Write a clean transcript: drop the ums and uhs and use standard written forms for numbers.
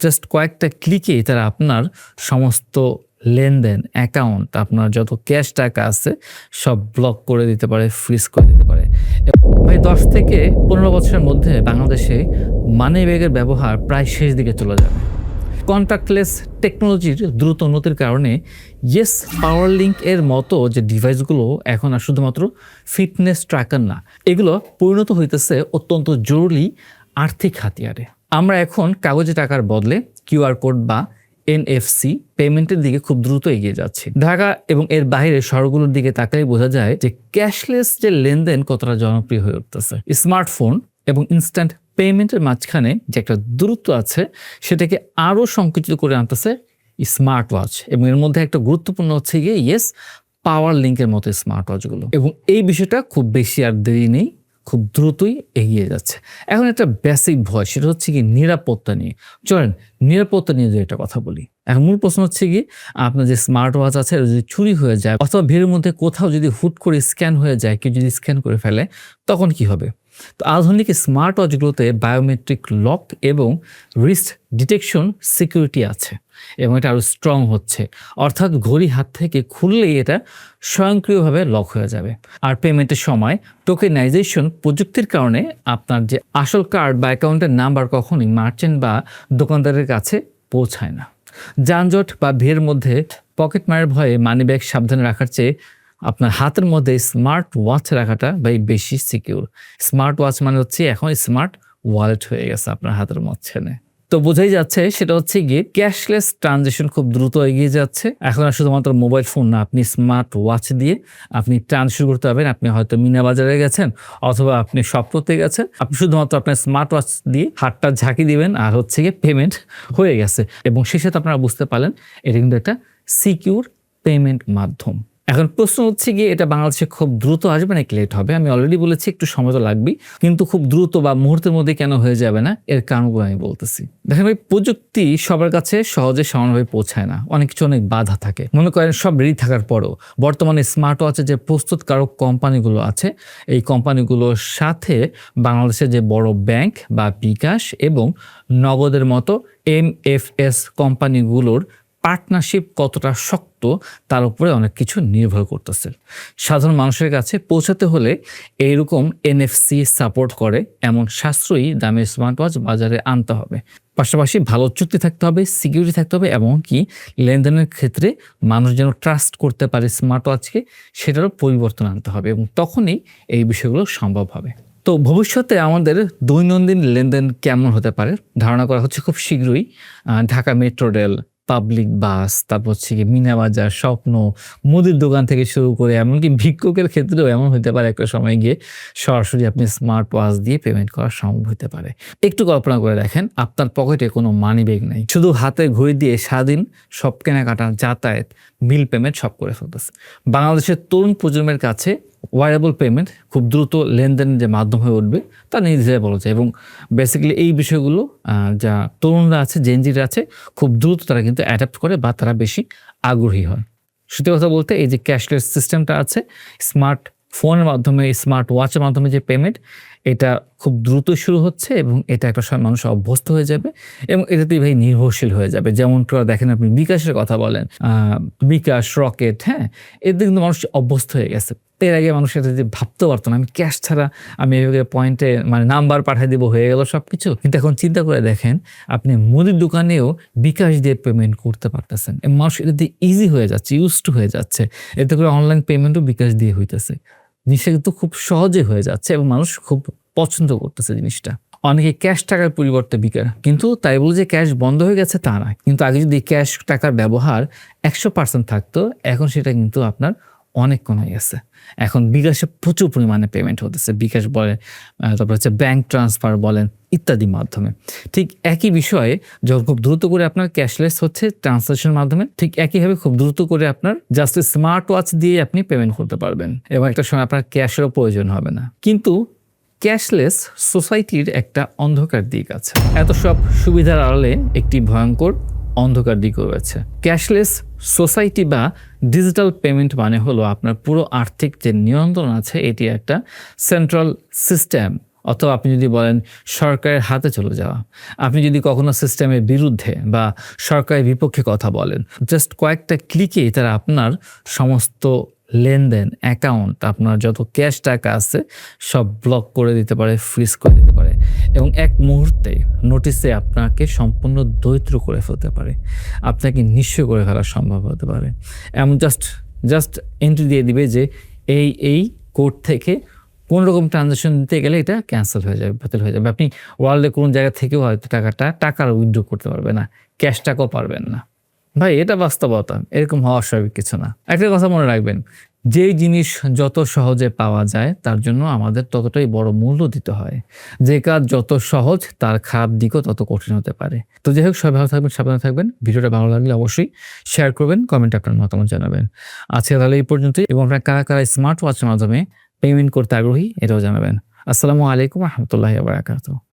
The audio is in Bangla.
জাস্ট কয়েকটা ক্লিকেই তারা আপনার সমস্ত লেনদেন, অ্যাকাউন্ট, আপনার যত ক্যাশ টাকা আছে সব ব্লক করে দিতে পারে, ফ্রিজ করে দিতে পারে। ভাই ১০ থেকে ১৫ বছরের মধ্যে বাংলাদেশে মানি ব্যাগের ব্যবহার প্রায় শেষ দিকে চলে যাবে। কন্ট্যাক্টলেস টেকনোলজির দ্রুত উন্নতির কারণে ইয়েস পাওয়ারলিংক এর মতো যে ডিভাইসগুলো এখন আর শুধুমাত্র ফিটনেস ট্র্যাকার না, এগুলো পরিণত হইতেছে অত্যন্ত জরুরি আর্থিক হাতিয়ারে। আমরা এখন কাগজে টাকার বদলে কিউআর কোড বা এনএফসি পেমেন্টের দিকে খুব দ্রুত এগিয়ে যাচ্ছি। ঢাকা এবং এর বাইরে শহরগুলোর দিকে তাকালে বোঝা যায় যে ক্যাশলেস যে লেনদেন কতটা জনপ্রিয় হয়ে উঠতেছে। স্মার্টফোন এবং ইনস্ট্যান্ট পেমেন্টের মাঝখানে যে একটা দূরত্ব আছে সেটাকে আরও সংকুচিত করে আনতেছে স্মার্ট ওয়াচ, এবং এর মধ্যে একটা গুরুত্বপূর্ণ হচ্ছে গিয়ে ইয়েস পাওয়ার লিঙ্কের মতো স্মার্ট ওয়াচগুলো। এবং এই বিষয়টা খুব বেশি আর দেরি নেই, খুব দ্রুতই এগিয়ে যাচ্ছে। এখন একটা বেসিক ভয়, সেটা হচ্ছে কি নিরাপত্তা নিয়ে। চলেন নিরাপত্তা নিয়ে যে একটা কথা বলি। এখন মূল প্রশ্ন হচ্ছে কি, আপনার যে স্মার্ট ওয়াচ আছে যদি চুরি হয়ে যায় অথবা ভিড়ের মধ্যে কোথাও যদি হুট করে স্ক্যান হয়ে যায়, কেউ যদি স্ক্যান করে ফেলে তখন কি হবে? তো আধুনিক স্মার্ট ওয়াচগুলোতে বায়োমেট্রিক লক এবং রিস্ক ডিটেকশন সিকিউরিটি আছে, এবং এটা আরও স্ট্রং হচ্ছে। অর্থাৎ ঘড়ি হাত থেকে খুললেই এটা স্বয়ংক্রিয়ভাবে লক হয়ে যাবে। আর পেমেন্টের সময় টোকেনাইজেশন প্রযুক্তির কারণে আপনার যে আসল কার্ড বা অ্যাকাউন্টের নাম্বার কখনোই মার্চেন্ট বা দোকানদারের কাছে পৌঁছায় না। যানজট বা ভিড়ের মধ্যে পকেট মারের ভয়ে মানি ব্যাগ সাবধানে রাখার চেয়ে আপনার হাতের মধ্যে স্মার্ট ওয়াচ রাখাটা ভাই বেশি সিকিউর। স্মার্ট ওয়াচ মানে হচ্ছে এখন স্মার্ট ওয়ালেট হয়ে গেছে আপনার হাতের মাঝখানে। তো বোঝাই যাচ্ছে সেটা হচ্ছে গিয়ে ক্যাশলেস ট্রানজেকশন খুব দ্রুত এগিয়ে যাচ্ছে। এখন আর শুধুমাত্র মোবাইল ফোন না, আপনি স্মার্ট ওয়াচ দিয়ে আপনি ট্রান্সফার করতে পারবেন। আপনি হয়তো মিনা বাজারে গেছেন অথবা আপনি শপতে গেছেন, আপনি শুধুমাত্র আপনার স্মার্ট ওয়াচ দিয়ে হাতটা ঝাঁকি দিবেন আর হচ্ছে গিয়ে পেমেন্ট হয়ে গেছে। এবং সেই সাথে আপনারা বুঝতে পারলেন এটা কিন্তু একটা সিকিউর পেমেন্ট মাধ্যম। এখন প্রশ্ন হচ্ছে গিয়ে এটা বাংলাদেশে খুব দ্রুত আসবে নাকি লেট হবে? আমি অলরেডি বলেছি একটু সময় তো লাগবেই, কিন্তু খুব দ্রুত বা মুহূর্তের মধ্যে কেন হয়ে যাবে না এর কারণগুলো আমি বলতেছি। দেখেন ভাই, প্রযুক্তি সবার কাছে সহজে সমানভাবে পৌঁছায় না, অনেক কিছু অনেক বাধা থাকে। মনে করেন সব রেডি থাকার পরও বর্তমানে স্মার্ট ওয়াচের যে প্রস্তুতকারক কোম্পানিগুলো আছে, এই কোম্পানিগুলোর সাথে বাংলাদেশের যে বড় ব্যাংক বা বিকাশ এবং নগদের মতো এমএফএস কোম্পানিগুলোর পার্টনারশিপ কতটা শক্ত তার উপরে অনেক কিছু নির্ভর করতেছে। সাধারণ মানুষের কাছে পৌঁছাতে হলে এইরকম এনএফসি সাপোর্ট করে এমন সাশ্রয়ী দামের স্মার্ট ওয়াচ বাজারে আনতে হবে। পাশাপাশি ভালো চুক্তি থাকতে হবে, সিকিউরিটি থাকতে হবে, এমনকি লেনদেনের ক্ষেত্রে মানুষ যেন ট্রাস্ট করতে পারে স্মার্ট ওয়াচকে, সেটারও পরিবর্তন আনতে হবে, এবং তখনই এই বিষয়গুলো সম্ভব হবে। তো ভবিষ্যতে আমাদের দৈনন্দিন লেনদেন কেমন হতে পারে ধারণা করা হচ্ছে খুব শীঘ্রই Dhaka metro rail, public bus, তারপর হচ্ছে কি মিনা বাজার, স্বপ্ন, মুদির দোকান থেকে শুরু করে এমনকি ভিক্ষুকের ক্ষেত্রেও এমন হতে পারে একটা সময় গিয়ে সরাসরি আপনি স্মার্ট ওয়াচ দিয়ে পেমেন্ট করা সম্ভব হতে পারে। একটু কল্পনা করে দেখেন, আপনার পকেটে কোনো মানি ব্যাগ নেই, শুধু হাতে ঘড়ি দিয়ে সারাদিন সব কেনাকাটা, যাতায়াত, বিল পেমেন্ট সব করে ফেলতেছে। বাংলাদেশের তরুণ প্রজন্মের কাছে ওয়ারেবল পেমেন্ট খুব দ্রুত লেনদেনের যে মাধ্যম হয়ে উঠবে তা নির্দ্বিধায় বলা যায়, এবং বেসিক্যালি এই বিষয়গুলো যা তরুণরা আছে, জেনজিরা আছে, খুব দ্রুত তারা কিন্তু অ্যাডাপ্ট করে বা তারা বেশি আগ্রহী হয়। সত্যি কথা বলতে এই যে ক্যাশলেস সিস্টেমটা আছে, স্মার্ট ফোনের মাধ্যমে, স্মার্ট ওয়াচের মাধ্যমে যে পেমেন্ট, এটা খুব দ্রুত শুরু হচ্ছে এবং এটা একটা সময় মানুষ অভ্যস্ত হয়ে যাবে এবং এটাতেই ভাই নির্ভরশীল হয়ে যাবে। যেমন দেখেন আপনি বিকাশের কথা বলেন, বিকাশ, রকেট, হ্যাঁ, এতে কিন্তু মানুষ অভ্যস্ত হয়ে গেছে। এর আগে মানুষ এটা যে ভাবতে পারতো না, আমি ক্যাশ ছাড়া আমি এভাবে পয়েন্টে মানে নাম্বার পাঠিয়ে দিব, হয়ে গেল সব কিছু। কিন্তু এখন চিন্তা করে দেখেন, আপনি মুদির দোকানেও বিকাশ দিয়ে পেমেন্ট করতে পারতেছেন। মানুষ এটা দিয়ে ইজি হয়ে যাচ্ছে, ইউজড হয়ে যাচ্ছে। এতে করে অনলাইন পেমেন্টও বিকাশ দিয়ে হইতেছে। জিনিসটা কিন্তু খুব সহজে হয়ে যাচ্ছে এবং মানুষ খুব পছন্দ করতেছে জিনিসটা। অনেকে ক্যাশ টাকার পরিবর্তে বিকাশ, কিন্তু তাই বলে যে ক্যাশ বন্ধ হয়ে গেছে তা না। কিন্তু আগে যদি ক্যাশ টাকার ব্যবহার 100% থাকতো, এখন সেটা কিন্তু আপনার অনেক কমে গেছে। এখন বিকাশে প্রচুর পরিমাণে পেমেন্ট হতেছে, বিকাশ বলে, তারপর হচ্ছে ব্যাংক ট্রান্সফার বলেন, ইত্যাদি মাধ্যমে। ঠিক একই বিষয়ে যখন খুব দ্রুত করে আপনার ক্যাশলেস হচ্ছে ট্রান্সলেশনের মাধ্যমে, ঠিক একইভাবে খুব দ্রুত করে আপনার জাস্ট স্মার্ট ওয়াচ দিয়ে আপনি পেমেন্ট করতে পারবেন এবং একটা সময় আপনার ক্যাশেরও প্রয়োজন হবে না। কিন্তু ক্যাশলেস সোসাইটির একটা অন্ধকার দিক আছে। এত সব সুবিধার আড়ালে একটি ভয়ঙ্কর অন্ধকার দিকও রয়েছে। ক্যাশলেস সোসাইটি বা ডিজিটাল পেমেন্ট মানে হলো আপনার পুরো আর্থিক যে নিয়ন্ত্রণ আছে, এটি একটা সেন্ট্রাল সিস্টেম অথবা আপনি যদি বলেন সরকারের হাতে চলে যাওয়া, আপনি যদি কখনো সিস্টেমের বিরুদ্ধে বা সরকারের বিপক্ষে কথা বলেন, জাস্ট কয়েকটা ক্লিকেই তারা আপনার সমস্ত লেনদেন, অ্যাকাউন্ট, আপনার যত ক্যাশ টাকা আছে সব ব্লক করে দিতে পারে, ফ্রিজ করে দিতে পারে এবং এক মুহূর্তে নোটিসে আপনাকে সম্পূর্ণ দরিদ্র করে ফেলতে পারে, আপনাকে নিঃস্ব করে ফেলা সম্ভব হতে পারে। এমন জাস্ট এন্ট্রি দিয়ে দিবে যে এই কোড থেকে কোন রকম ট্রানজাকশন দিতে গেলে এটা ক্যান্সেল হয়ে যাবে, বাতিল হয়ে যাবে। আপনি ওয়ার্ল্ডে কোনো জায়গা থেকেও হয়তো টাকার উইথড্র করতে পারবে না, ক্যাশ টাকাও পারবেন না। ভাই এটা বাস্তবতা, এরকম হওয়া অস্বাভাবিক কিছু না। একটা কথা মনে রাখবেন, যেই জিনিস যত সহজে পাওয়া যায় তার জন্য আমাদের ততটাই বড় মূল্য দিতে হয়। যে কাজ যত সহজ তার খারাপ দিকও তত কঠিন হতে পারে। তো যাই হোক, সবাই ভালো থাকবেন, সাবধানে থাকবেন। ভিডিওটা ভালো লাগলে অবশ্যই শেয়ার করবেন, কমেন্টে আপনার মতামত জানাবেন। আজকে তাহলে এই পর্যন্তই, এবং আপনারা কারা কারা স্মার্ট ওয়াচের মাধ্যমে পেমেন্ট করতে আগ্রহী এটাও জানাবেন। আসসালামু আলাইকুম রহমতুল্লাহি ওয়া বারাকাতুহু।